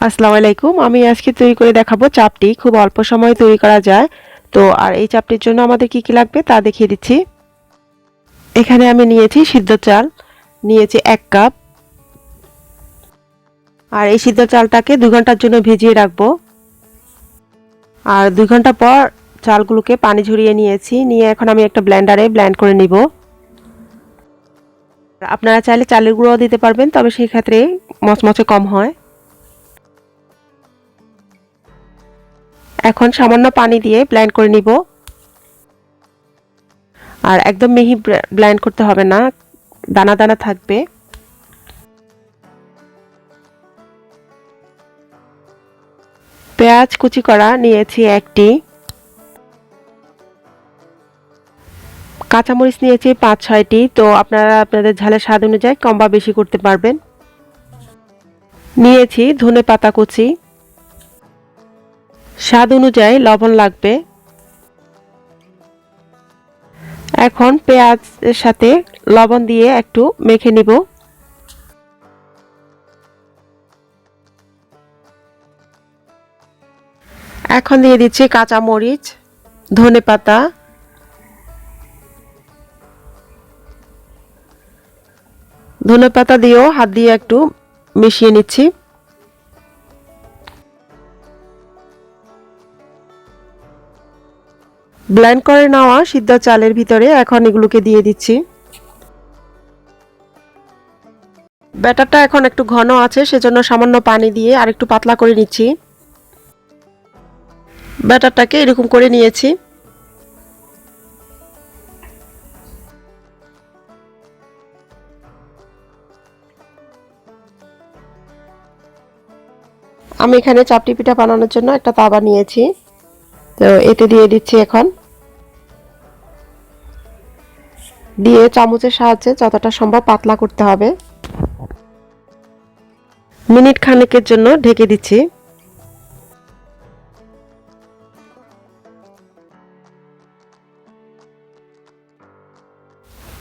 আসসালামু আলাইকুম। আমি আজকে তৈরি করে দেখাবো চাপটি। খুব অল্প সময়ে তৈরি করা যায়। তো আর এই চাপটির জন্য আমাদের কি কি লাগবে তা দেখিয়ে দিচ্ছি। এখানে আমি নিয়েছি সিদ্ধ চাল, নিয়েছি 1 কাপ। আর এই সিদ্ধ চালটাকে 2 ঘন্টার জন্য ভিজিয়ে রাখবো। আর 2 ঘন্টা পর চালগুলোকে পানি ঝরিয়ে নিয়েছি। নিয়ে এখন আমি একটা ব্লেন্ডারে ব্লেন্ড করে নিব। আপনারা চাইলে চালের গুঁড়োও দিতে পারবেন, তবে সেই ক্ষেত্রে মচমচে কম হয়। এখন সামান্য পানি দিয়ে ব্লেন্ড করে নিব। আর একদম মিহি ব্লেন্ড করতে হবে না, দানা দানা থাকবে। পেঁয়াজ কুচি করা নিয়েছি 1টি। কাঁচামরিচ নিয়েছি 5-6টি। তো আপনারা আপনাদের ঝালের স্বাদ অনুযায়ী কম বা বেশি করতে পারবেন। নিয়েছি ধনেপাতা কুচি, স্বাদ অনুযায়ী লবণ লাগবে। এখন পেঁয়াজের সাথে লবণ দিয়ে একটু মেখে নিব। এখন দিয়ে দিচ্ছি কাঁচামরিচ, ধনেপাতা, দিয়েও হাত দিয়ে একটু মিশিয়ে নিচ্ছি। ব্লেন্ড করে নেওয়া সিদ্ধ চালের ভিতরে এখন এগুলোকে দিয়ে দিচ্ছি। ব্যাটারটা এখন একটু ঘন আছে, সেজন্য সামান্য পানি দিয়ে আর একটু পাতলা করে নিচ্ছি। ব্যাটারটাকে এরকম করে নিয়েছি। আমি এখানে চাপটি পিঠা বানানোর জন্য একটা তাওয়া নিয়েছি। তো এতে দিয়ে দিচ্ছি। এখন দিয়ে চামচের সাহায্যে যতটা সম্ভব পাতলা করতে হবে। মিনিট খানেকের জন্য ঢেকে দিচ্ছি।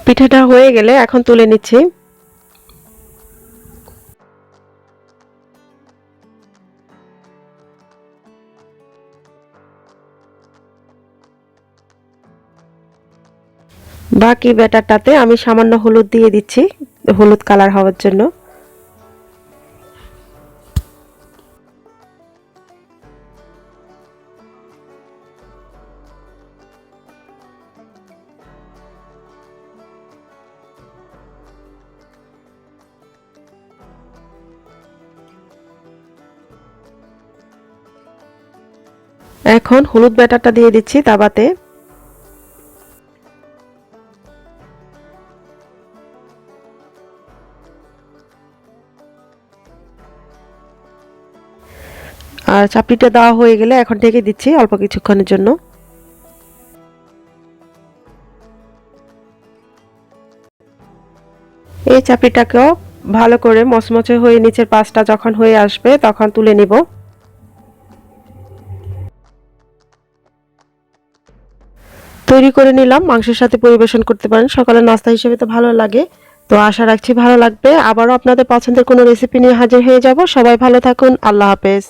পিঠাটা হয়ে গেলে এখন তুলে নিচ্ছি। বাকি ব্যাটারটাতে আমি সামান্য হলুদ দিয়ে দিচ্ছি, হলুদ কালার হওয়ার জন্য। এখন হলুদ ব্যাটারটা দিয়ে দিচ্ছি তাওয়াতে। আর চাপটিটা দেওয়া হয়ে গেলে এখন ঢেকে দিচ্ছি অল্প কিছুক্ষণের জন্য। এই চাপটিটাকেও ভালো করে মচমচে হয়ে নিচের পাশটা যখন হয়ে আসবে তখন তুলে নিব। তৈরি করে নিলাম, মাংসের সাথে পরিবেশন করতে পারেন। সকালের নাস্তা হিসেবে তো ভালো লাগে। তো আশা রাখছি ভালো লাগবে। আবারও আপনাদের পছন্দের কোনো রেসিপি নিয়ে হাজির হয়ে যাব। সবাই ভালো থাকুন। আল্লাহ হাফেজ।